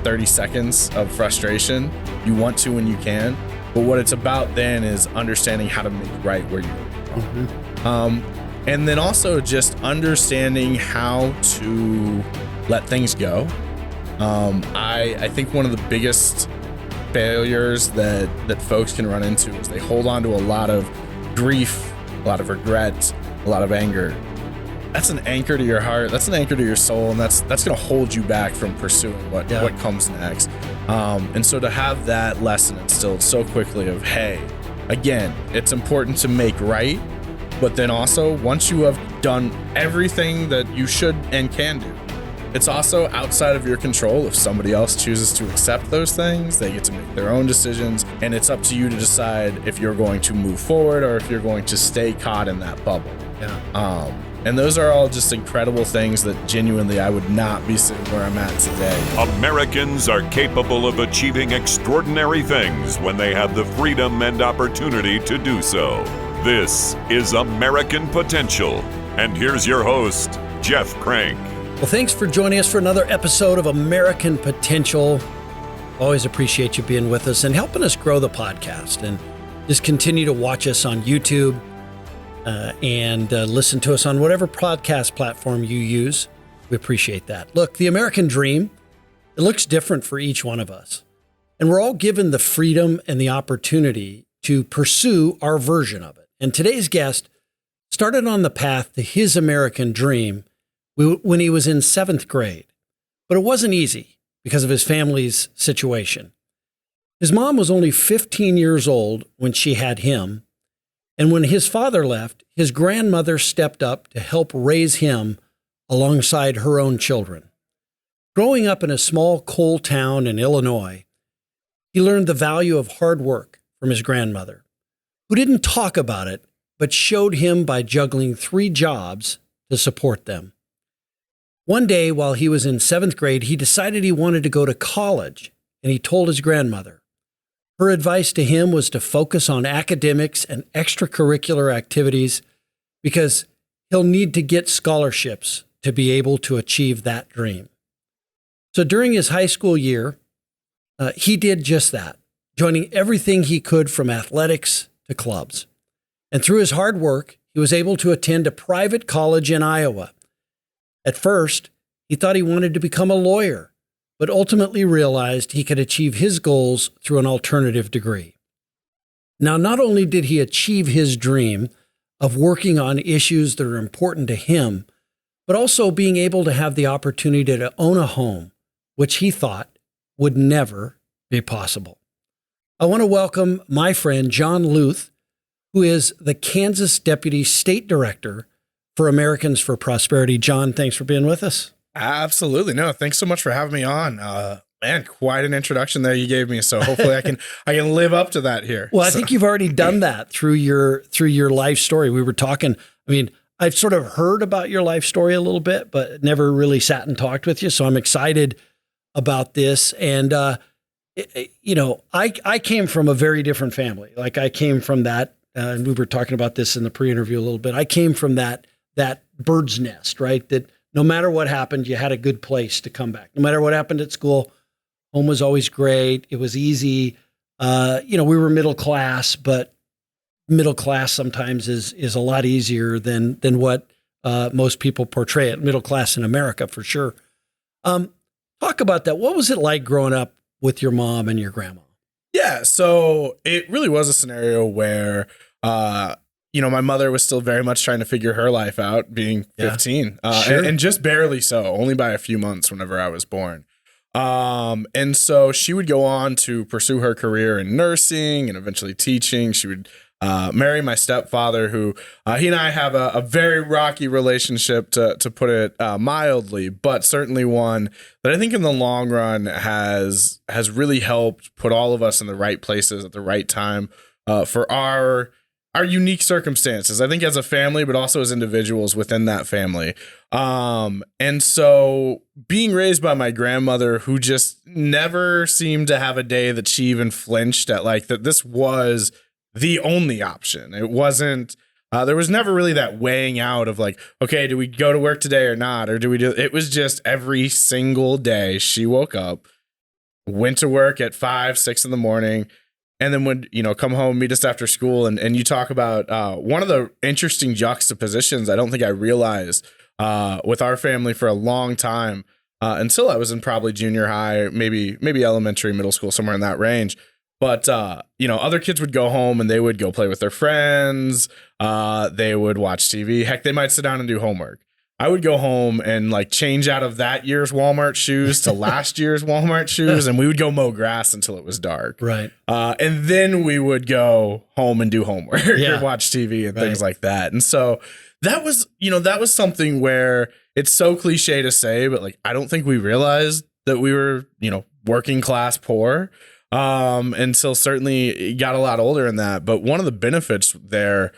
30 seconds of frustration. You want to when you can. But what it's about then is understanding how to make right where you're wrong. And then also just understanding how to let things go. I think one of the biggest failures that folks can run into is they hold on to a lot of grief, a lot of regret, a lot of anger. That's an anchor to your heart. That's an anchor to your soul, and that's going to hold you back from pursuing what comes next. And so to have that lesson instilled so quickly of, hey, again, it's important to make right, but then also once you have done everything that you should and can do, it's also outside of your control. If somebody else chooses to accept those things, they get to make their own decisions, and it's up to you to decide if you're going to move forward or if you're going to stay caught in that bubble. And those are all just incredible things that genuinely I would not be sitting where I'm at today. Americans are capable of achieving extraordinary things when they have the freedom and opportunity to do so. This is American Potential. And here's your host, Jeff Crank. Well, thanks for joining us for another episode of American Potential. Always appreciate you being with us and helping us grow the podcast. And just continue to watch us on YouTube and listen to us on whatever podcast platform you use. We appreciate that. Look, the American dream, it looks different for each one of us. And we're all given the freedom and the opportunity to pursue our version of it. And today's guest started on the path to his American dream when he was in 7th grade. But it wasn't easy because of his family's situation. His mom was only 15 years old when she had him. And when his father left, his grandmother stepped up to help raise him alongside her own children. Growing up in a small coal town in Illinois, he learned the value of hard work from his grandmother, who didn't talk about it, but showed him by juggling 3 jobs to support them. One day, while he was in 7th grade, he decided he wanted to go to college, and he told his grandmother. Her advice to him was to focus on academics and extracurricular activities because he'll need to get scholarships to be able to achieve that dream. So during his high school year, he did just that, joining everything he could from athletics to clubs. And through his hard work, he was able to attend a private college in Iowa. At first, he thought he wanted to become a lawyer, but ultimately realized he could achieve his goals through an alternative degree. Now, not only did he achieve his dream of working on issues that are important to him, but also being able to have the opportunity to own a home, which he thought would never be possible. I want to welcome my friend, Jon Lueth, who is the Kansas Deputy State Director for Americans for Prosperity. Jon, thanks for being with us. Absolutely. No, thanks so much for having me on. Man, quite an introduction there you gave me. So hopefully I can live up to that here. Well, I think you've already done that through your life story. We were talking, I've sort of heard about your life story a little bit, but never really sat and talked with you. So I'm excited about this. And, I came from a very different family. Like I came from that, and we were talking about this in the pre-interview a little bit. I came from that bird's nest, right? That no matter what happened, you had a good place to come back. No matter what happened at school, home was always great. It was easy. We were middle class, but middle class sometimes is a lot easier than what most people portray it. Middle class in America, for sure. Talk about that. What was it like growing up with your mom and your grandma? Yeah, so it really was a scenario where my mother was still very much trying to figure her life out, being 15, Sure. and just barely so, only by a few months whenever I was born. And so she would go on to pursue her career in nursing and eventually teaching. She would marry my stepfather, who he and I have a very rocky relationship, to put it mildly, but certainly one that I think in the long run has really helped put all of us in the right places at the right time for our unique circumstances, I think, as a family, but also as individuals within that family. And so being raised by my grandmother, who just never seemed to have a day that she even flinched at, like, that this was the only option. It wasn't, there was never really that weighing out of like, okay, do we go to work today or not? Or do we do, it was just every single day she woke up, went to work at 5, 6 in the morning, and then would, come home, meet us after school. And you talk about one of the interesting juxtapositions I don't think I realized with our family for a long time until I was in probably junior high, maybe elementary, middle school, somewhere in that range. But, other kids would go home and they would go play with their friends. They would watch TV. Heck, they might sit down and do homework. I would go home and like change out of that year's Walmart shoes to last year's Walmart shoes. And we would go mow grass until it was dark. Right. And then we would go home and do homework or watch TV and things like that. And so that was something where it's so cliche to say, but like, I don't think we realized that we were, working class poor. Until certainly got a lot older in that. But one of the benefits there,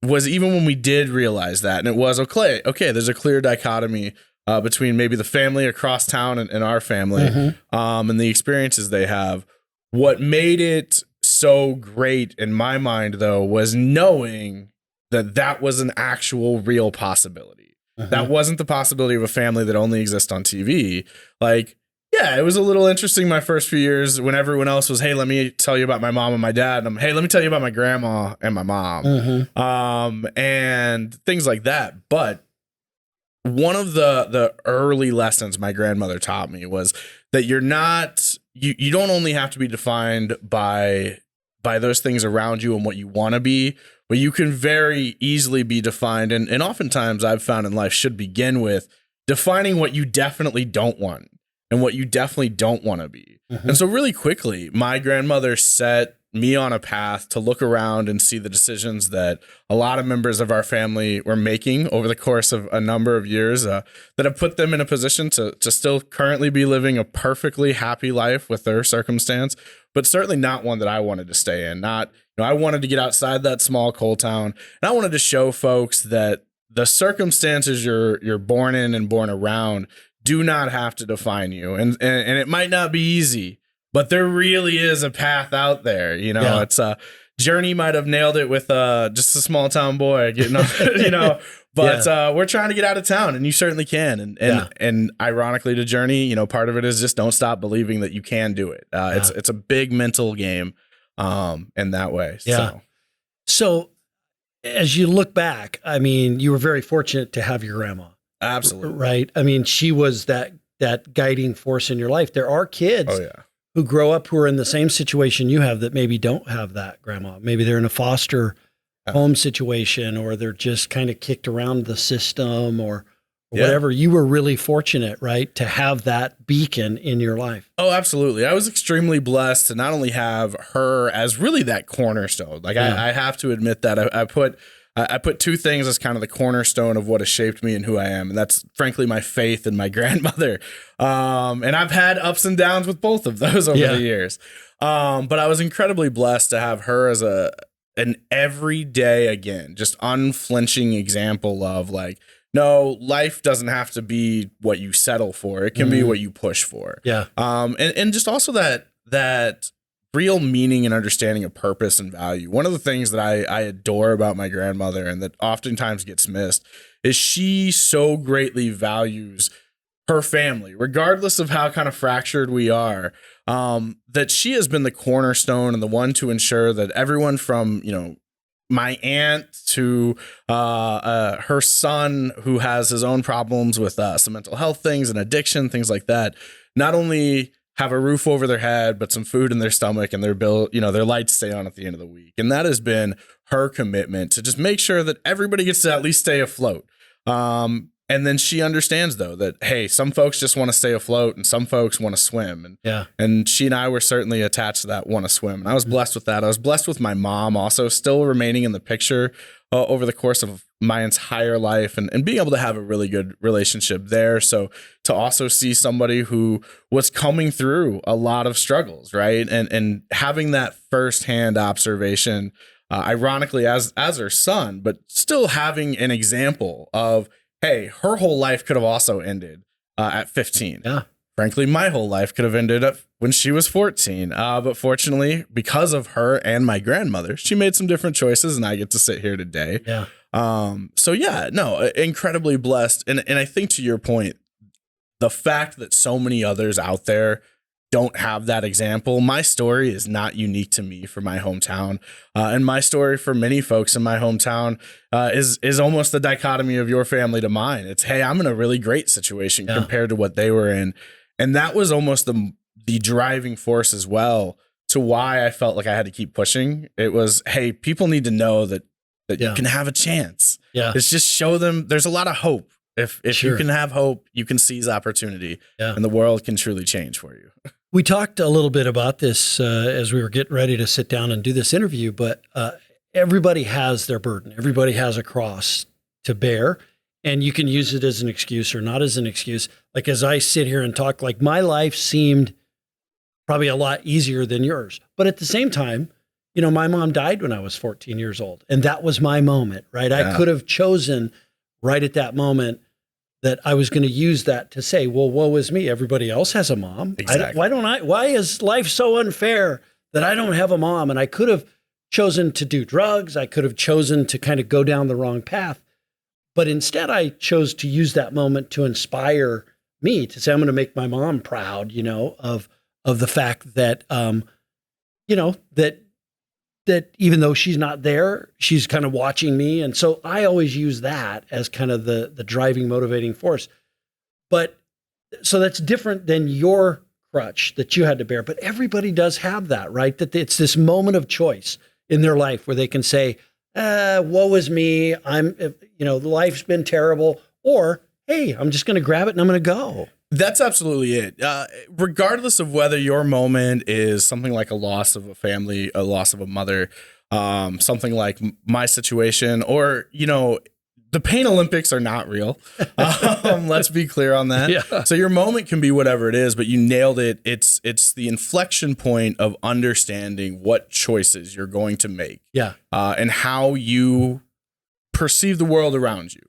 was even when we did realize that, and it was okay, there's a clear dichotomy between maybe the family across town and our family, and the experiences they have. What made it so great in my mind, though, was knowing that was an actual real possibility. That wasn't the possibility of a family that only exists on TV. Like, yeah, it was a little interesting my first few years when everyone else was, hey, let me tell you about my mom and my dad. And hey, let me tell you about my grandma and my mom, and things like that. But one of the early lessons my grandmother taught me was that you don't only have to be defined by those things around you and what you want to be, but you can very easily be defined. And oftentimes I've found in life should begin with defining what you definitely don't want and what you definitely don't want to be. And so really quickly, my grandmother set me on a path to look around and see the decisions that a lot of members of our family were making over the course of a number of years that have put them in a position to still currently be living a perfectly happy life with their circumstance, but certainly not one that I wanted to stay in. I wanted to get outside that small coal town, and I wanted to show folks that the circumstances you're born in and born around do not have to define you. And it might not be easy, but there really is a path out there. It's Journey might have nailed it with just a small town boy getting on, but we're trying to get out of town, and you certainly can. And ironically to Journey, part of it is just don't stop believing that you can do it. It's a big mental game in that way. So as you look back, I mean, you were very fortunate to have your grandma. Absolutely. Right. I mean, she was that guiding force in your life. There are kids who grow up who are in the same situation you have that maybe don't have that grandma. Maybe they're in a foster home situation, or they're just kind of kicked around the system or whatever. You were really fortunate, right, to have that beacon in your life. Oh, absolutely. I was extremely blessed to not only have her as really that cornerstone. Like I have to admit that I put two things as kind of the cornerstone of what has shaped me and who I am. And that's frankly my faith in my grandmother. And I've had ups and downs with both of those over the years. But I was incredibly blessed to have her as an everyday, again, just unflinching example of like, no, life doesn't have to be what you settle for. It can be what you push for. Yeah. And just also that real meaning and understanding of purpose and value. One of the things that I adore about my grandmother and that oftentimes gets missed is she so greatly values her family, regardless of how kind of fractured we are, that she has been the cornerstone and the one to ensure that everyone from, my aunt to her son who has his own problems with some mental health things and addiction, things like that, not only have a roof over their head, but some food in their stomach and their their lights stay on at the end of the week. And that has been her commitment to just make sure that everybody gets to at least stay afloat. And then she understands though that, hey, some folks just want to stay afloat and some folks want to swim. And she and I were certainly attached to that want to swim. And I was blessed with that. I was blessed with my mom also still remaining in the picture over the course of my entire life and being able to have a really good relationship there. So to also see somebody who was coming through a lot of struggles, right? And having that firsthand observation, ironically as her son, but still having an example of, hey, her whole life could have also ended at 15. Yeah. Frankly, my whole life could have ended up when she was 14. But fortunately, because of her and my grandmother, she made some different choices and I get to sit here today. Yeah. Incredibly blessed. And I think to your point, the fact that so many others out there don't have that example. My story is not unique to me for my hometown. And my story for many folks in my hometown is almost the dichotomy of your family to mine. It's, hey, I'm in a really great situation compared to what they were in. And that was almost the driving force as well to why I felt like I had to keep pushing. It was, hey, people need to know that you can have a chance. Yeah. It's just show them there's a lot of hope. If you can have hope, you can seize opportunity, and the world can truly change for you. We talked a little bit about this as we were getting ready to sit down and do this interview, but everybody has their burden. Everybody has a cross to bear, and you can use it as an excuse or not as an excuse. Like as I sit here and talk, like my life seemed probably a lot easier than yours. But at the same time, you know, my mom died when I was 14 years old, and that was my moment, right? Yeah. I could have chosen right at that moment that I was going to use that to say, well, woe is me. Everybody else has a mom. Exactly. Why is life so unfair that I don't have a mom? And I could have chosen to do drugs. I could have chosen to kind of go down the wrong path. But instead, I chose to use that moment to inspire me to say, I'm going to make my mom proud, you know, of the fact that, you know, that even though she's not there, she's kind of watching me. And so I always use that as kind of the driving, motivating force. But so that's different than your crutch that you had to bear. But everybody does have that, right? That it's this moment of choice in their life where they can say, woe is me. Life's been terrible. Or, hey, I'm just going to grab it and I'm going to go. That's absolutely it. Regardless of whether your moment is something like a loss of a family, a loss of a mother, something like my situation, or, you know, the Pain Olympics are not real. Let's be clear on that. Yeah. So your moment can be whatever it is, but you nailed it. It's the inflection point of understanding what choices you're going to make. Yeah. And how you perceive the world around you.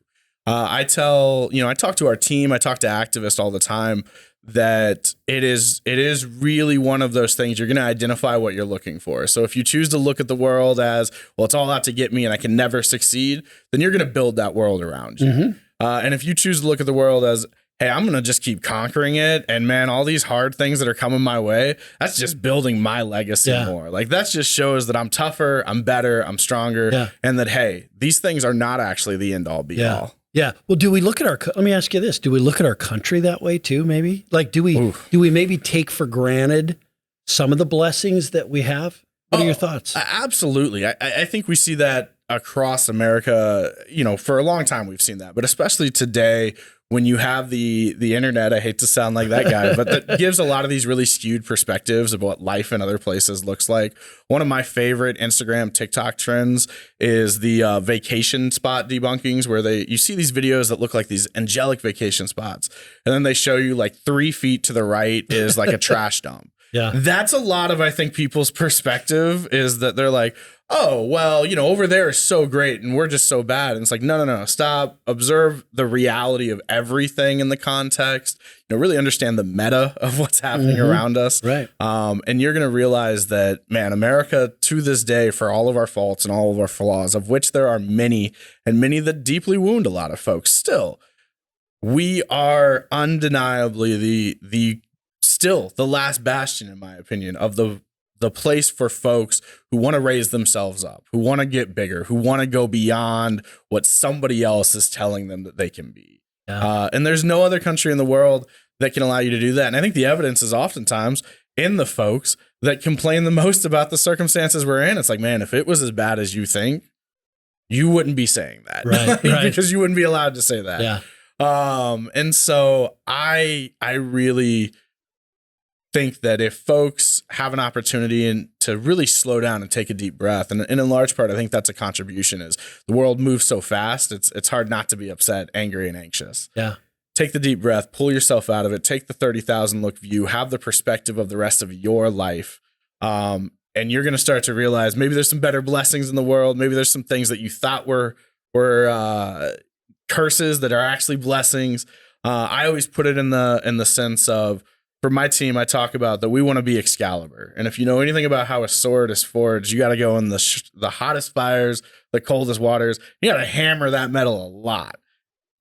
I talk to our team, I talk to activists all the time that it is really one of those things. You're going to identify what you're looking for. So if you choose to look at the world as, well, it's all out to get me and I can never succeed, then you're going to build that world around you. Mm-hmm. And if you choose to look at the world as, hey, I'm going to just keep conquering it. And man, all these hard things that are coming my way, that's just building my legacy more. Like that just shows that I'm tougher, I'm better, I'm stronger. And that, hey, these things are not actually the end all be all. Yeah. Well, do we look at let me ask you this. Do we look at our country that way too, maybe? Like, do we maybe take for granted some of the blessings that we have? What are your thoughts? Absolutely. I think we see that across America, you know, for a long time we've seen that, but especially today when you have the internet. I hate to sound like that guy, but that gives a lot of these really skewed perspectives of what life in other places looks like. One of my favorite Instagram, TikTok trends is the vacation spot debunkings, where you see these videos that look like these angelic vacation spots, and then they show you like 3 feet to the right is like a trash dump. Yeah. That's a lot of, I think, people's perspective is that they're like, oh, well, you know, over there is so great and we're just so bad. And it's like, no, stop. Observe the reality of everything in the context, you know, really understand the meta of what's happening around us. Right. And you're going to realize that, man, America to this day, for all of our faults and all of our flaws, of which there are many and many that deeply wound a lot of folks, still, we are undeniably still the last bastion, in my opinion, of the place for folks who want to raise themselves up, who want to get bigger, who want to go beyond what somebody else is telling them that they can be. Yeah. And there's no other country in the world that can allow you to do that. And I think the evidence is oftentimes in the folks that complain the most about the circumstances we're in. It's like, man, if it was as bad as you think, you wouldn't be saying that. Right. Because you wouldn't be allowed to say that. Yeah. And so I really think that if folks have an opportunity to really slow down and take a deep breath, and in large part, I think that's a contribution, is the world moves so fast. It's hard not to be upset, angry, and anxious. Yeah. Take the deep breath, pull yourself out of it, take the 30,000 look view, have the perspective of the rest of your life. And you're going to start to realize maybe there's some better blessings in the world. Maybe there's some things that you thought were curses that are actually blessings. I always put it in the sense of, for my team, I talk about that we want to be Excalibur. And if you know anything about how a sword is forged, you got to go in the hottest fires, the coldest waters. You got to hammer that metal a lot.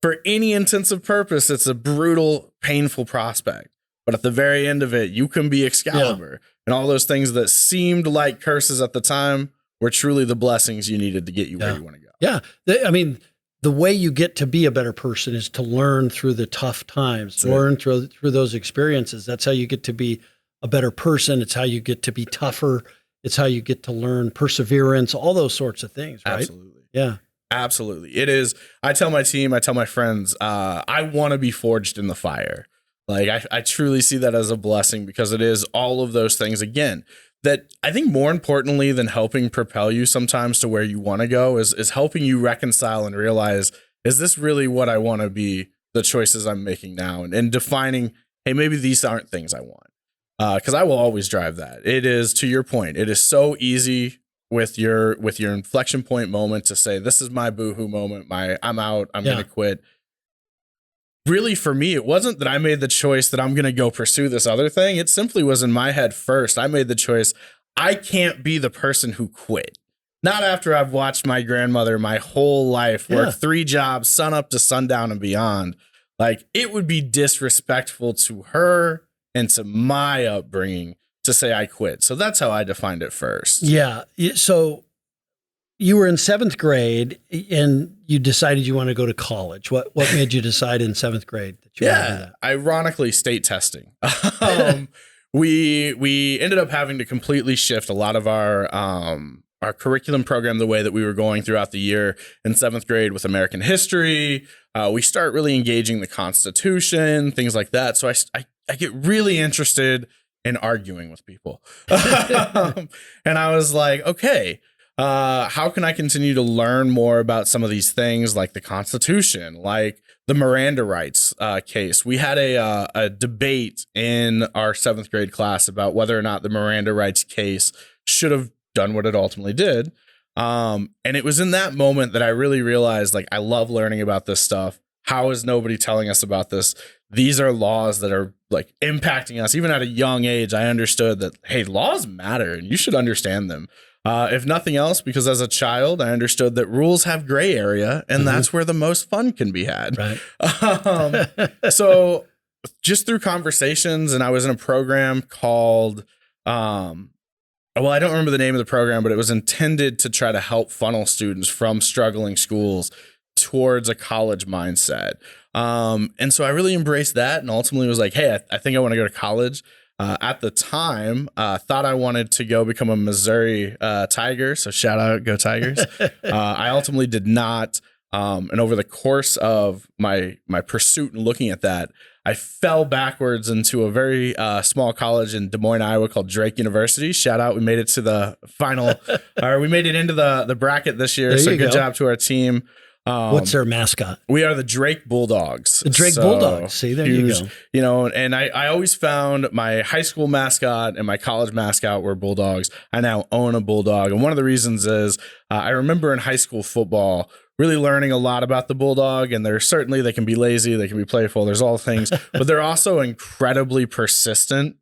For any intensive purpose, it's a brutal, painful prospect. but at the very end of it, you can be Excalibur. And all those things that seemed like curses at the time were truly the blessings you needed to get you where you want to go. Yeah. The way you get to be a better person is to learn through the tough times, learn through those experiences. That's how you get to be a better person. It's how you get to be tougher. It's how you get to learn perseverance, all those sorts of things, right? Absolutely. Yeah. Absolutely. It is. I tell my team, I tell my friends, I want to be forged in the fire. Like I truly see that as a blessing, because it is all of those things, again, that I think more importantly than helping propel you sometimes to where you want to go is helping you reconcile and realize, is this really what I want to be, the choices I'm making now, and defining, hey, maybe these aren't things I want. Because I will always drive that. It is, to your point, it is so easy with your inflection point moment to say, this is my boohoo moment, I'm out, I'm going to quit. Really, for me, it wasn't that I made the choice that I'm going to go pursue this other thing. It simply was in my head first. I made the choice, I can't be the person who quit. Not after I've watched my grandmother my whole life work 3 jobs, sun up to sundown and beyond. Like, it would be disrespectful to her and to my upbringing to say I quit. So that's how I defined it first. Yeah. So you were in 7th grade and you decided you want to go to college. What made you decide in 7th grade that you want to do that? Ironically, state testing. We ended up having to completely shift a lot of our curriculum program the way that we were going throughout the year in 7th grade with American history. We start really engaging the Constitution, things like that. So I get really interested in arguing with people. And I was like, okay, how can I continue to learn more about some of these things, like the Constitution, like the Miranda rights case? We had a debate in our 7th grade class about whether or not the Miranda rights case should have done what it ultimately did. And it was in that moment that I really realized, like, I love learning about this stuff. How is nobody telling us about this? These are laws that are like impacting us. Even at a young age, I understood that, hey, laws matter and you should understand them. If nothing else, because as a child, I understood that rules have gray area, and that's where the most fun can be had. Right. So just through conversations, and I was in a program called, well, I don't remember the name of the program, but it was intended to try to help funnel students from struggling schools towards a college mindset. And so I really embraced that, and ultimately was like, hey, I think I want to go to college. At the time, thought I wanted to go become a Missouri Tiger. So shout out, go Tigers. I ultimately did not. And over the course of my pursuit and looking at that, I fell backwards into a very small college in Des Moines, Iowa called Drake University. Shout out. We made it to the final, or we made it into the bracket this year. So good job to our team. What's their mascot? We are the Drake Bulldogs. The Drake Bulldogs. See, there you go. You know, and I always found my high school mascot and my college mascot were Bulldogs. I now own a Bulldog. And one of the reasons is I remember in high school football really learning a lot about the Bulldog. And they can be lazy, they can be playful, there's all things, but they're also incredibly persistent.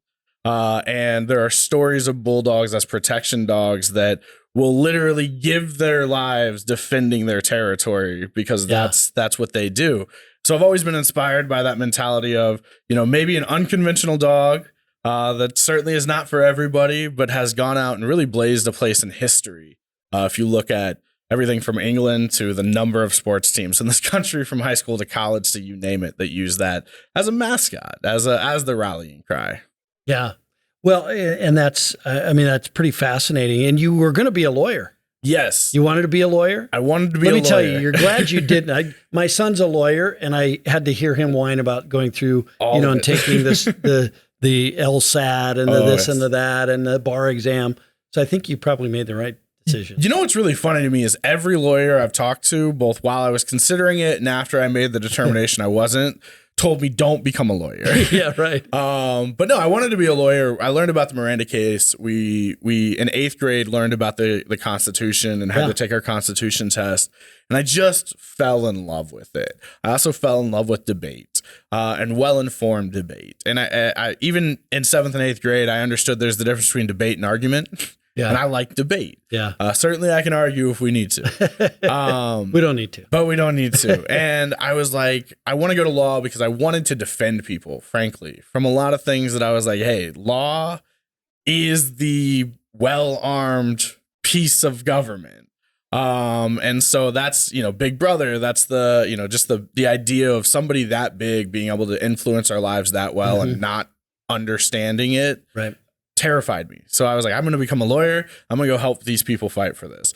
And there are stories of Bulldogs as protection dogs that will literally give their lives defending their territory, because that's what they do. So I've always been inspired by that mentality of, you know, maybe an unconventional dog that certainly is not for everybody, but has gone out and really blazed a place in history. If you look at everything from England to the number of sports teams in this country, from high school to college to you name it, that use that as a mascot, as the rallying cry. Yeah. Well, and that's pretty fascinating. And you were going to be a lawyer. Yes. You wanted to be a lawyer? I wanted to be a lawyer. Let me tell you, you're glad you didn't. My son's a lawyer, and I had to hear him whine about going through, and taking this, the LSAT and the this and the that and the bar exam. So I think you probably made the right decision. You know what's really funny to me is every lawyer I've talked to, both while I was considering it and after I made the determination I wasn't, told me don't become a lawyer. Yeah, right. But no, I wanted to be a lawyer. I learned about the Miranda case. We in 8th grade learned about the Constitution and had to take our Constitution test. And I just fell in love with it. I also fell in love with debate and well-informed debate. And I even in 7th and 8th grade, I understood there's the difference between debate and argument. Yeah. And I like debate. Yeah. Certainly I can argue if we need to. We don't need to. But we don't need to. And I was like, I want to go to law because I wanted to defend people, frankly, from a lot of things that I was like, hey, law is the well-armed piece of government. And so that's, Big Brother, that's the, just the idea of somebody that big being able to influence our lives that well and not understanding it. Right. Terrified me. So I was like, I'm going to become a lawyer. I'm going to go help these people fight for this.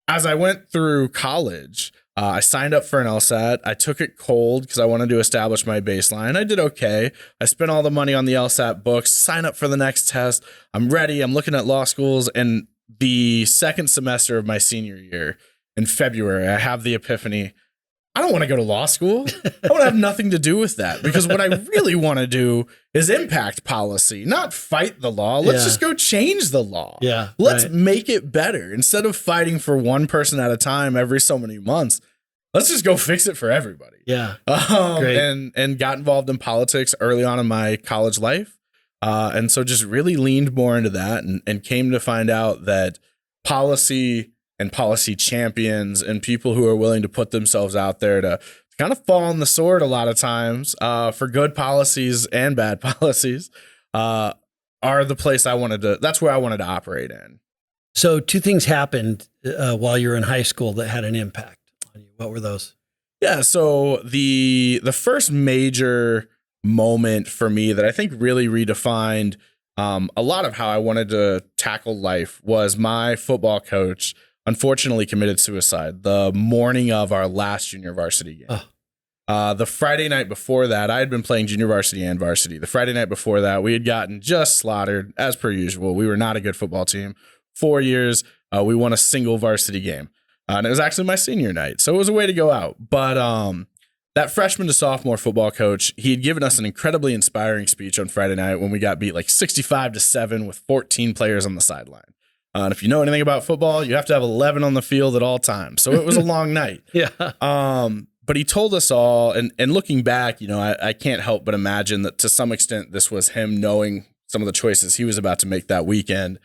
As I went through college, I signed up for an LSAT. I took it cold because I wanted to establish my baseline. I did okay. I spent all the money on the LSAT books, sign up for the next test. I'm ready. I'm looking at law schools. And the second semester of my senior year in February, I have the epiphany. I don't want to go to law school. I want to have nothing to do with that because what I really want to do is impact policy, not fight the law. Let's just go change the law. Yeah. Let's make it better. Instead of fighting for one person at a time every so many months, let's just go fix it for everybody. Yeah. Great. And got involved in politics early on in my college life. And so just really leaned more into that and came to find out that policy and policy champions and people who are willing to put themselves out there to kind of fall on the sword a lot of times for good policies and bad policies are the place that's where I wanted to operate in. So 2 things happened while you were in high school that had an impact on you. What were those? Yeah. So the first major moment for me that I think really redefined a lot of how I wanted to tackle life was my football coach unfortunately committed suicide the morning of our last junior varsity game. The Friday night before that, I had been playing junior varsity and varsity. The Friday night before that, we had gotten just slaughtered as per usual. We were not a good football team. 4 years, we won a single varsity game. And it was actually my senior night. So it was a way to go out. But that freshman to sophomore football coach, he had given us an incredibly inspiring speech on Friday night when we got beat like 65-7 with 14 players on the sideline. And if you know anything about football, you have to have 11 on the field at all times. So it was a long night. Yeah. But he told us all, and looking back, I can't help but imagine that to some extent this was him knowing some of the choices he was about to make that weekend.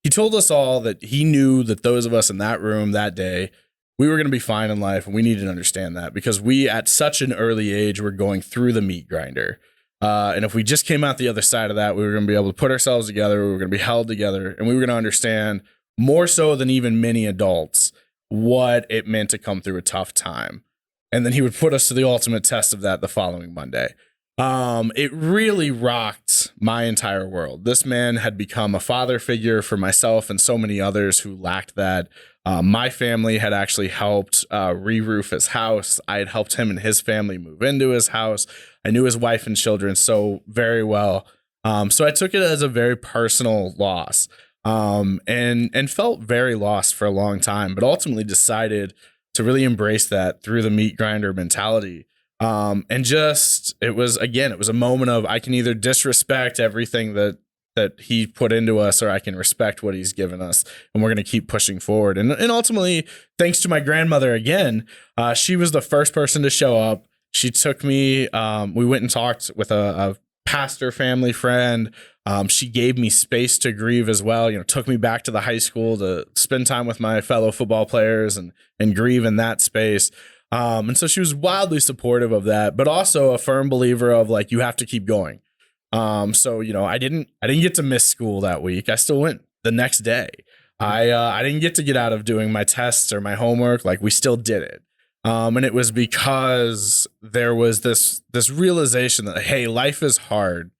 He told us all that he knew that those of us in that room that day, we were going to be fine in life, and we needed to understand that because we, at such an early age, were going through the meat grinder. And if we just came out the other side of that, we were going to be able to put ourselves together. We were going to be held together, and we were going to understand more so than even many adults what it meant to come through a tough time. And then he would put us to the ultimate test of that the following Monday. It really rocked my entire world. This man had become a father figure for myself and so many others who lacked that. My family had actually helped re-roof his house. I had helped him and his family move into his house. I knew his wife and children so very well. So I took it as a very personal loss and felt very lost for a long time, but ultimately decided to really embrace that through the meat grinder mentality. And just, it was a moment of, I can either disrespect everything that he put into us, or I can respect what he's given us, and we're going to keep pushing forward. And ultimately, thanks to my grandmother again, she was the first person to show up. She took me, we went and talked with a pastor family friend. She gave me space to grieve as well, took me back to the high school to spend time with my fellow football players and grieve in that space. And so she was wildly supportive of that, but also a firm believer of like, you have to keep going. So, I didn't get to miss school that week. I still went the next day. I didn't get out of doing my tests or my homework. Like, we still did it. And it was because there was this realization that, hey, life is hard,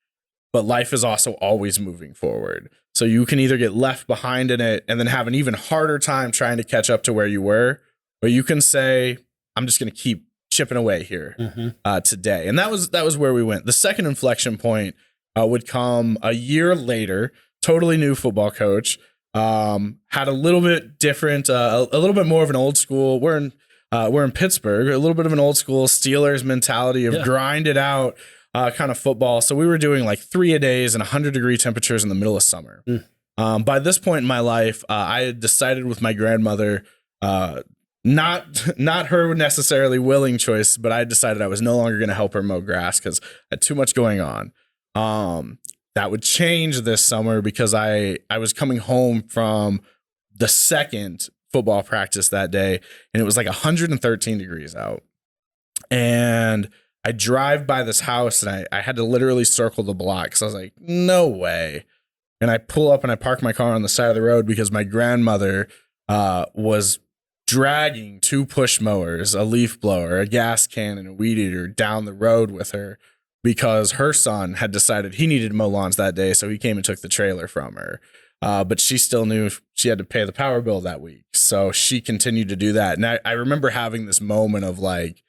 but life is also always moving forward. So you can either get left behind in it and then have an even harder time trying to catch up to where you were, or you can say, I'm just going to keep chipping away here today. And that was where we went. The second inflection point would come a year later. Totally new football coach, had a little bit different, a little bit more of an old school. We're in Pittsburgh, a little bit of an old school Steelers mentality of grind it out kind of football. So we were doing like 3-a-days and 100-degree temperatures in the middle of summer. By this point in my life, I had decided with my grandmother, not her necessarily willing choice, but I decided I was no longer going to help her mow grass because I had too much going on. that would change this summer because I was coming home from the second football practice that day, and it was like 113 degrees out. And I drive by this house, and I had to literally circle the block because I was like, no way. And I pull up and I park my car on the side of the road because my grandmother was dragging 2 push mowers, a leaf blower, a gas can, and a weed eater down the road with her because her son had decided he needed to mow lawns that day. So he came and took the trailer from her. But she still knew she had to pay the power bill that week. So she continued to do that. And I remember having this moment of like,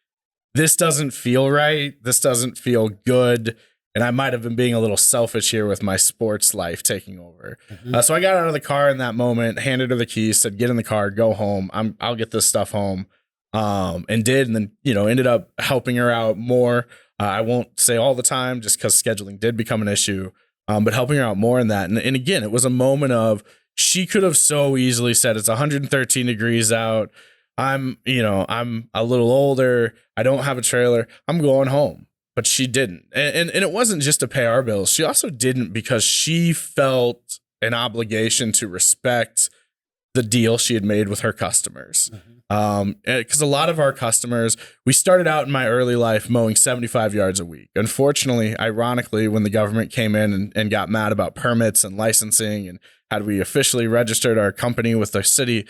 this doesn't feel right. This doesn't feel good. And I might have been being a little selfish here with my sports life taking over. Mm-hmm. So I got out of the car in that moment, handed her the keys, said, get in the car, go home. I'll get this stuff home. And did. And then, ended up helping her out more. I won't say all the time just because scheduling did become an issue, but helping her out more in that. And again, it was a moment of, she could have so easily said, it's 113 degrees out. I'm a little older. I don't have a trailer. I'm going home. But she didn't. And it wasn't just to pay our bills. She also didn't because she felt an obligation to respect the deal she had made with her customers. Because a lot of our customers, we started out in my early life mowing 75 yards a week. Unfortunately, ironically, when the government came in and got mad about permits and licensing and had we officially registered our company with the city,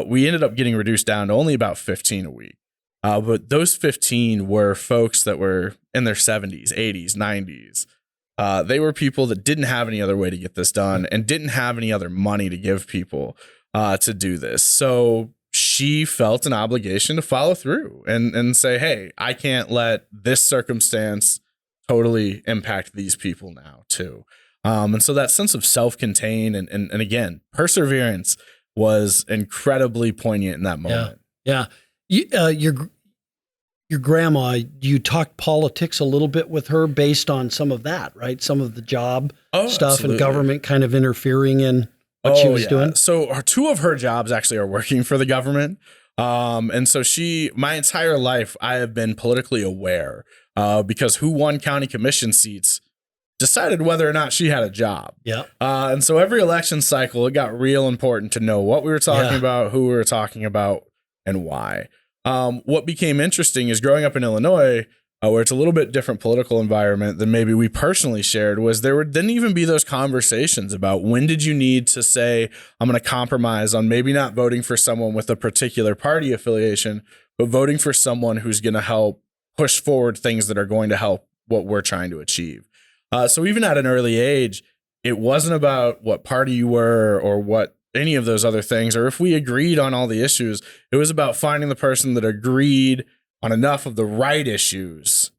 we ended up getting reduced down to only about 15 a week. But those 15 were folks that were in their 70s, 80s, 90s. They were people that didn't have any other way to get this done and didn't have any other money to give people to do this. So she felt an obligation to follow through and say, hey, I can't let this circumstance totally impact these people now too. And so that sense of self-contained and again, perseverance was incredibly poignant in that moment. Yeah. Your grandma, you talked politics a little bit with her based on some of that, right? Some of the job stuff absolutely. And government kind of interfering in what she was doing. So 2 of her jobs actually are working for the government. And so my entire life, I have been politically aware because who won county commission seats decided whether or not she had a job. Yeah. And so every election cycle, it got real important to know what we were talking about, who we were talking about, and why. What became interesting is growing up in Illinois, where it's a little bit different political environment than maybe we personally shared, was there didn't even be those conversations about when did you need to say, I'm going to compromise on maybe not voting for someone with a particular party affiliation, but voting for someone who's going to help push forward things that are going to help what we're trying to achieve. So even at an early age, it wasn't about what party you were or what any of those other things, or if we agreed on all the issues. It was about finding the person that agreed on enough of the right issues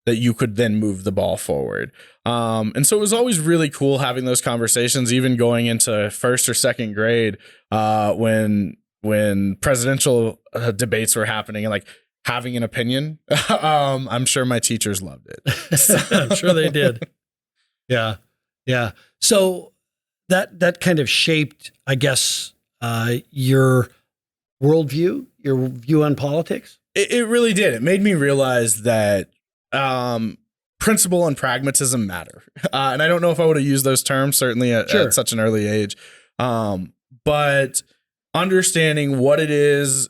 that you could then move the ball forward. And so it was always really cool having those conversations, even going into first or second grade, when presidential debates were happening and like having an opinion. I'm sure my teachers loved it. I'm sure they did. Yeah. Yeah. So that kind of shaped, I guess, your worldview, your view on politics? It really did. It made me realize that principle and pragmatism matter. And I don't know if I would have used those terms, certainly at such an early age. But understanding what it is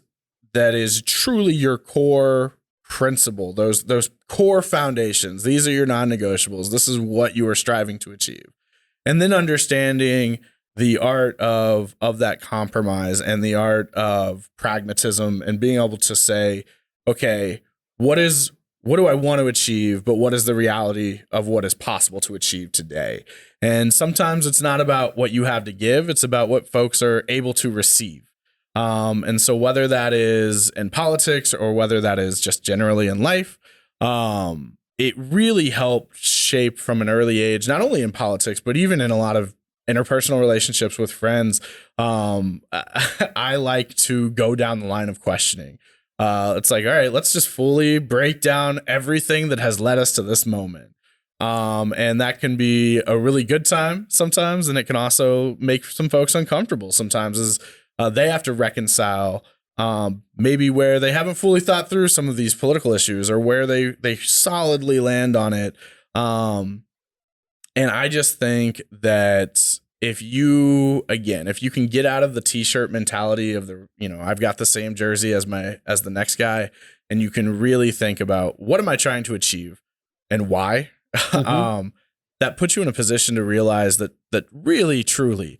that is truly your core principle, those core foundations, these are your non-negotiables. This is what you are striving to achieve. And then understanding the art of that compromise and the art of pragmatism and being able to say, okay, what do I want to achieve, but what is the reality of what is possible to achieve today? And sometimes it's not about what you have to give, it's about what folks are able to receive. And so whether that is in politics or whether that is just generally in life, it really helped shape from an early age, not only in politics, but even in a lot of interpersonal relationships with friends. I like to go down the line of questioning. It's like, all right, let's just fully break down everything that has led us to this moment. And that can be a really good time sometimes. And it can also make some folks uncomfortable sometimes as they have to reconcile maybe where they haven't fully thought through some of these political issues or where they solidly land on it. And I just think that if you can get out of the t-shirt mentality of I've got the same jersey as the next guy, and you can really think about what am I trying to achieve and why, that puts you in a position to realize that really, truly,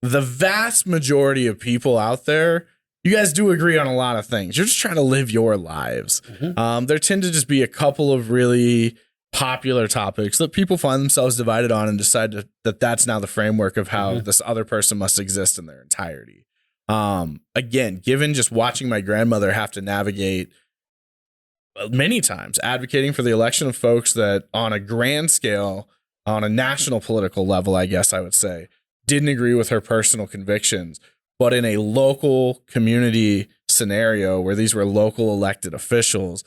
the vast majority of people out there, you guys do agree on a lot of things. You're just trying to live your lives. There tend to just be a couple of really popular topics that people find themselves divided on and decide that that's now the framework of how this other person must exist in their entirety. Again, given just watching my grandmother have to navigate many times advocating for the election of folks that on a grand scale, on a national political level, I guess I would say, didn't agree with her personal convictions, but in a local community scenario where these were local elected officials,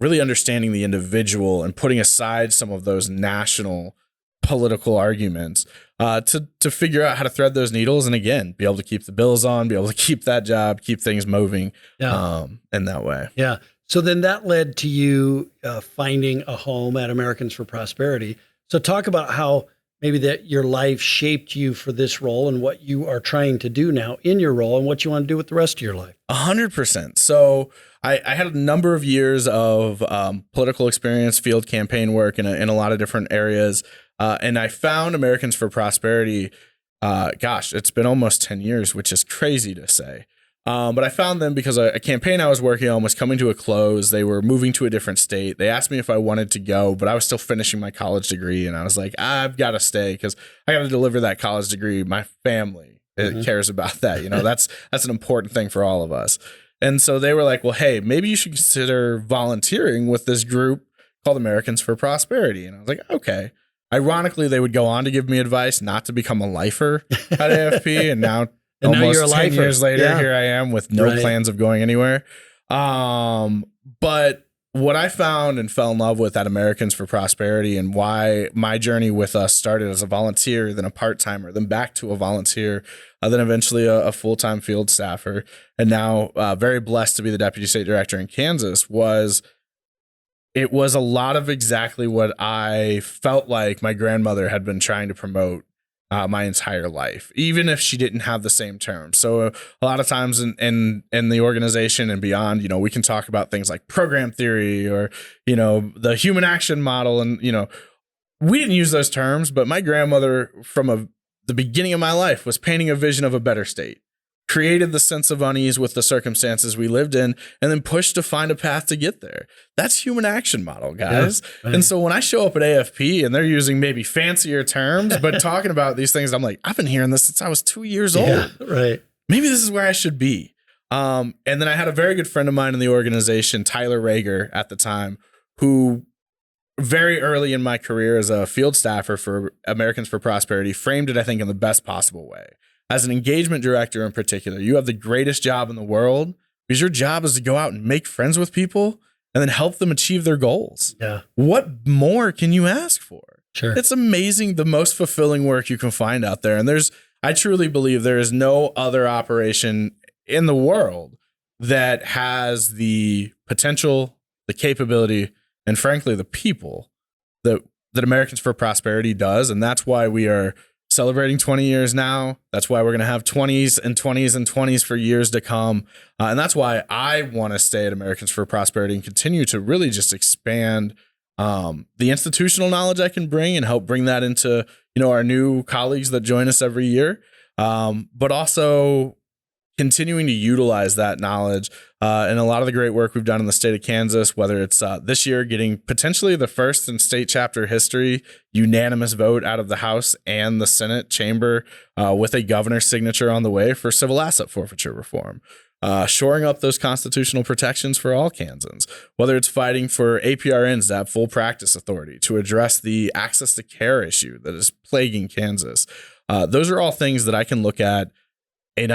really understanding the individual and putting aside some of those national political arguments to figure out how to thread those needles and, again, be able to keep the bills on, be able to keep that job, keep things moving in that way. Yeah. So then that led to you finding a home at Americans for Prosperity. So talk about how maybe that your life shaped you for this role and what you are trying to do now in your role and what you want to do with the rest of your life. 100%. So I had a number of years of political experience, field campaign work in a lot of different areas. And I found Americans for Prosperity. It's been almost 10 years, which is crazy to say. But I found them because a campaign I was working on was coming to a close. They were moving to a different state. They asked me if I wanted to go, but I was still finishing my college degree. And I was like, I've got to stay because I got to deliver that college degree. My family cares about that. That's an important thing for all of us. And so they were like, well, hey, maybe you should consider volunteering with this group called Americans for Prosperity. And I was like, okay. Ironically, they would go on to give me advice not to become a lifer at AFP. And now almost you're a 10 lifer. years later, here I am with no plans of going anywhere. But what I found and fell in love with at Americans for Prosperity and why my journey with us started as a volunteer, then a part-timer, then back to a volunteer, then eventually a full-time field staffer, and now very blessed to be the deputy state director in Kansas, was a lot of exactly what I felt like my grandmother had been trying to promote my entire life, even if she didn't have the same terms. So a lot of times in the organization and beyond, we can talk about things like program theory or, the human action model. And, we didn't use those terms, but my grandmother from the beginning of my life was painting a vision of a better state, created the sense of unease with the circumstances we lived in, and then pushed to find a path to get there. That's human action model, guys. Yeah, right. And so when I show up at AFP and they're using maybe fancier terms, but talking about these things, I'm like, I've been hearing this since I was 2 years old. Right. Maybe this is where I should be. And then I had a very good friend of mine in the organization, Tyler Rager at the time, who very early in my career as a field staffer for Americans for Prosperity framed it, I think, in the best possible way. As an engagement director in particular, you have the greatest job in the world because your job is to go out and make friends with people and then help them achieve their goals. Yeah. What more can you ask for? Sure. It's amazing, the most fulfilling work you can find out there. And I truly believe there is no other operation in the world that has the potential, the capability, and frankly, the people that Americans for Prosperity does. And that's why we are celebrating 20 years now. That's why we're going to have 20s and 20s and 20s for years to come. And that's why I want to stay at Americans for Prosperity and continue to really just expand the institutional knowledge I can bring and help bring that into, our new colleagues that join us every year. But also continuing to utilize that knowledge and a lot of the great work we've done in the state of Kansas, whether it's this year getting potentially the first in state chapter history unanimous vote out of the House and the Senate chamber with a governor's signature on the way for civil asset forfeiture reform. Shoring up those constitutional protections for all Kansans, whether it's fighting for APRNs to have full practice authority to address the access to care issue that is plaguing Kansas. Those are all things that I can look at and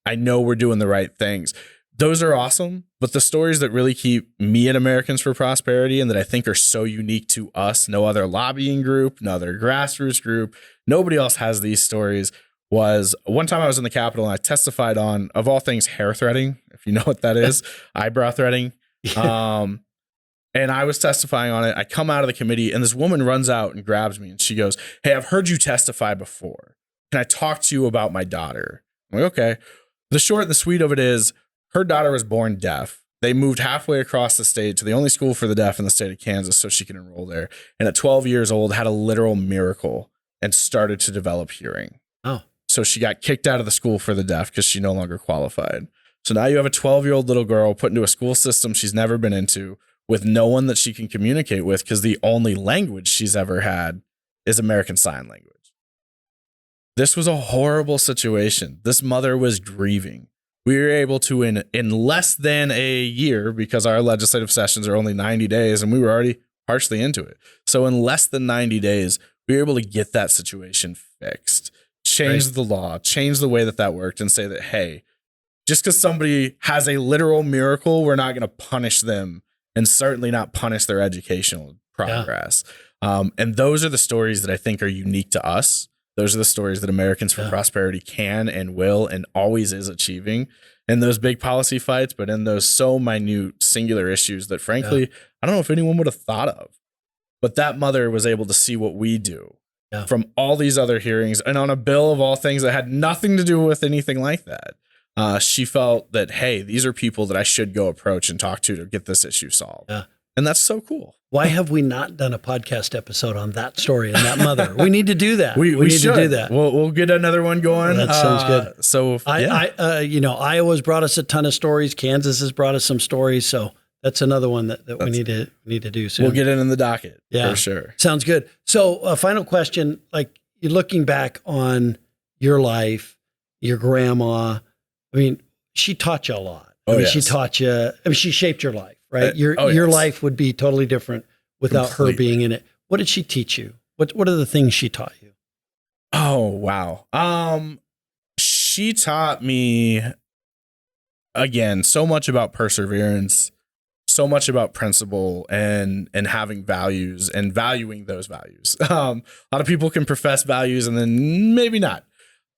I know we're doing the right things. Those are awesome, but the stories that really keep me at Americans for Prosperity and that I think are so unique to us, no other lobbying group, no other grassroots group, nobody else has these stories, was one time I was in the Capitol and I testified on, of all things, hair threading, if you know what that is, eyebrow threading. And I was testifying on it. I come out of the committee and this woman runs out and grabs me and she goes, "Hey, I've heard you testify before. Can I talk to you about my daughter?" I'm like, okay. The short and the sweet of it is her daughter was born deaf. They moved halfway across the state to the only school for the deaf in the state of Kansas so she could enroll there. And at 12 years old, had a literal miracle and started to develop hearing. Oh. So she got kicked out of the school for the deaf because she no longer qualified. So now you have a 12-year-old little girl put into a school system she's never been into with no one that she can communicate with because the only language she's ever had is American Sign Language. This was a horrible situation. This mother was grieving. We were able to, in less than a year, because our legislative sessions are only 90 days and we were already partially into it. So in less than 90 days, we were able to get that situation fixed, change the law, change the way that worked and say that, hey, just because somebody has a literal miracle, we're not going to punish them and certainly not punish their educational progress. Yeah. And those are the stories that I think are unique to us. Those are the stories that Americans for Prosperity can and will and always is achieving in those big policy fights, but in those so minute singular issues that frankly, I don't know if anyone would have thought of. But that mother was able to see what we do from all these other hearings and on a bill of all things that had nothing to do with anything like that. She felt that, hey, these are people that I should go approach and talk to get this issue solved. Yeah. And that's so cool. Why have we not done a podcast episode on that story and that mother? We need to do that. We need should to do that. We'll get another one going. That sounds good. So Iowa's brought us a ton of stories. Kansas has brought us some stories. So that's another one that we need to do soon. We'll get it in the docket for sure. Sounds good. So final question, like you're looking back on your life, your grandma, I mean, she taught you a lot. She taught you, she shaped your life, right? Your life would be totally different without her being in it. What did she teach you? What are the things she taught you? Oh, wow. She taught me, again, so much about perseverance, so much about principle and having values and valuing those values. A lot of people can profess values and then maybe not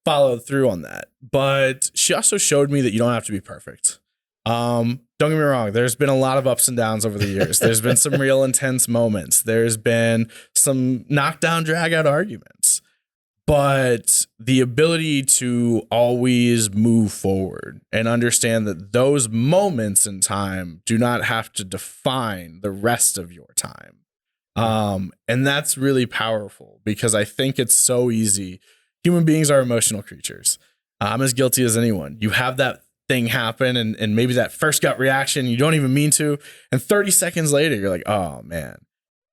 follow through on that. But she also showed me that you don't have to be perfect. Don't get me wrong. There's been a lot of ups and downs over the years. There's been some real intense moments. There's been some knockdown, drag out arguments. But the ability to always move forward and understand that those moments in time do not have to define the rest of your time. And that's really powerful because I think it's so easy. Human beings are emotional creatures. I'm as guilty as anyone. You have that thing happen and maybe that first gut reaction, you don't even mean to. And 30 seconds later, you're like, oh man.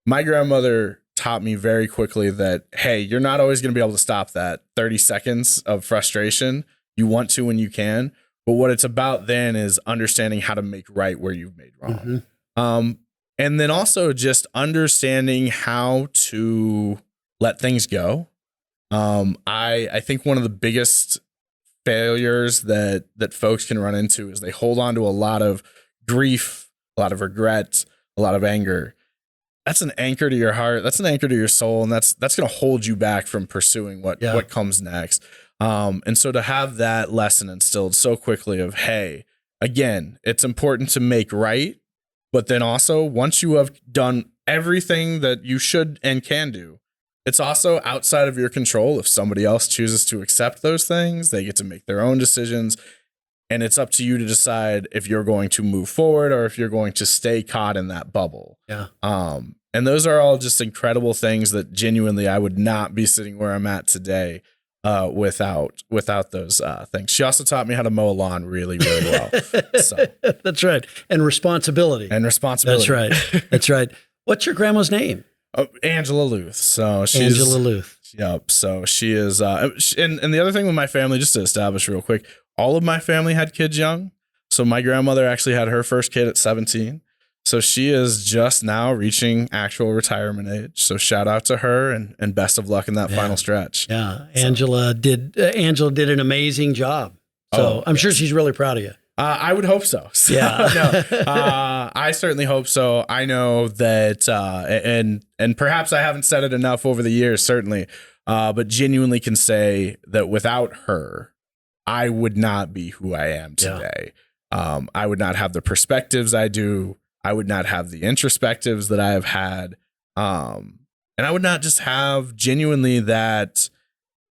My grandmother taught me very quickly that, hey, you're not always going to be able to stop that 30 seconds of frustration. You want to when you can. But what it's about then is understanding how to make right where you've made wrong. Mm-hmm. And then also just understanding how to let things go. I think one of the biggest failures that folks can run into is they hold on to a lot of grief, a lot of regret, a lot of anger. That's an anchor to your heart. That's an anchor to your soul. And that's going to hold you back from pursuing what comes next. And so to have that lesson instilled so quickly of, hey, again, it's important to make right. But then also once you have done everything that you should and can do, it's also outside of your control. If somebody else chooses to accept those things, they get to make their own decisions. And it's up to you to decide if you're going to move forward or if you're going to stay caught in that bubble. Yeah. And those are all just incredible things that genuinely I would not be sitting where I'm at today without those things. She also taught me how to mow a lawn really, really well. So. That's right. And responsibility. That's right. That's right. What's your grandma's name? Angela Lueth. So she's Angela Lueth. Yep. So she is, and the other thing with my family, just to establish real quick, all of my family had kids young. So my grandmother actually had her first kid at 17. So she is just now reaching actual retirement age. So shout out to her and best of luck in that final stretch. Yeah. Angela did an amazing job. So I'm sure she's really proud of you. I would hope so. I certainly hope so. I know that, and perhaps I haven't said it enough over the years, certainly, but genuinely can say that without her, I would not be who I am today. I would not have the perspectives I do. I would not have the introspectives that I have had. And I would not just have genuinely that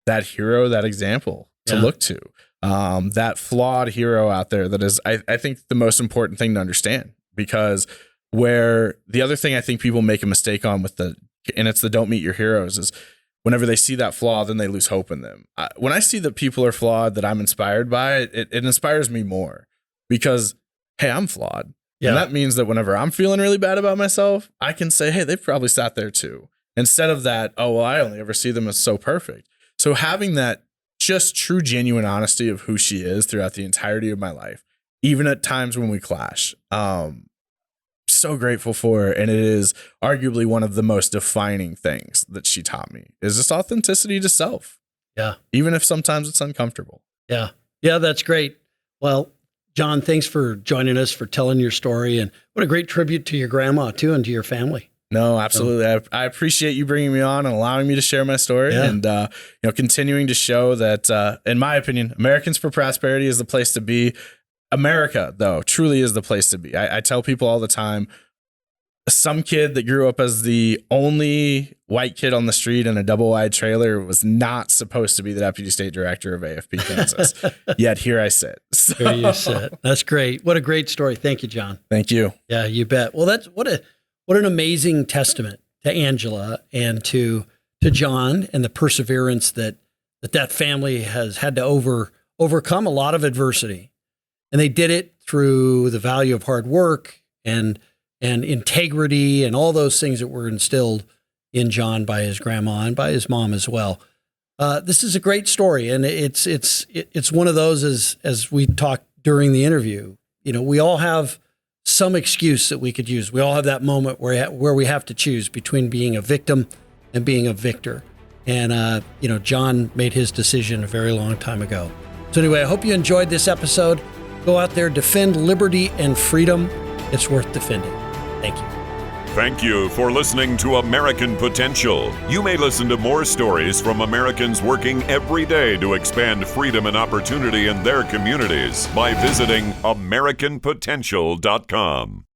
hero, that example to look to, that flawed hero out there. That is, I think, the most important thing to understand, because where the other thing I think people make a mistake on and it's the don't meet your heroes, is whenever they see that flaw, then they lose hope in them. When I see that people are flawed that I'm inspired by, it inspires me more, because, hey, I'm flawed. Yeah. And that means that whenever I'm feeling really bad about myself, I can say, hey, they've probably sat there too. Instead of that, oh, well, I only ever see them as so perfect. So having that just true, genuine honesty of who she is throughout the entirety of my life, even at times when we clash, so grateful for her. And it is arguably one of the most defining things that she taught me, is just authenticity to self. Yeah. Even if sometimes it's uncomfortable. Yeah. Yeah, that's great. Well, Jon, thanks for joining us, for telling your story, and what a great tribute to your grandma too, and to your family. No, absolutely. I appreciate you bringing me on and allowing me to share my story, and continuing to show that, in my opinion, Americans for Prosperity is the place to be. America, though, truly is the place to be. I tell people all the time, some kid that grew up as the only white kid on the street in a double-wide trailer was not supposed to be the deputy state director of AFP Kansas. Yet here I sit. So. Here you sit. That's great. What a great story. Thank you, Jon. Thank you. Yeah, you bet. Well, that's what an amazing testament to Angela and to Jon, and the perseverance that family has had to overcome a lot of adversity. And they did it through the value of hard work and integrity and all those things that were instilled in Jon by his grandma and by his mom as well. This is a great story, and it's one of those, as we talked during the interview. We all have some excuse that we could use. We all have that moment where we have to choose between being a victim and being a victor. And Jon made his decision a very long time ago. So anyway, I hope you enjoyed this episode. Go out there, defend liberty and freedom. It's worth defending. Thank you. Thank you for listening to American Potential. You may listen to more stories from Americans working every day to expand freedom and opportunity in their communities by visiting AmericanPotential.com.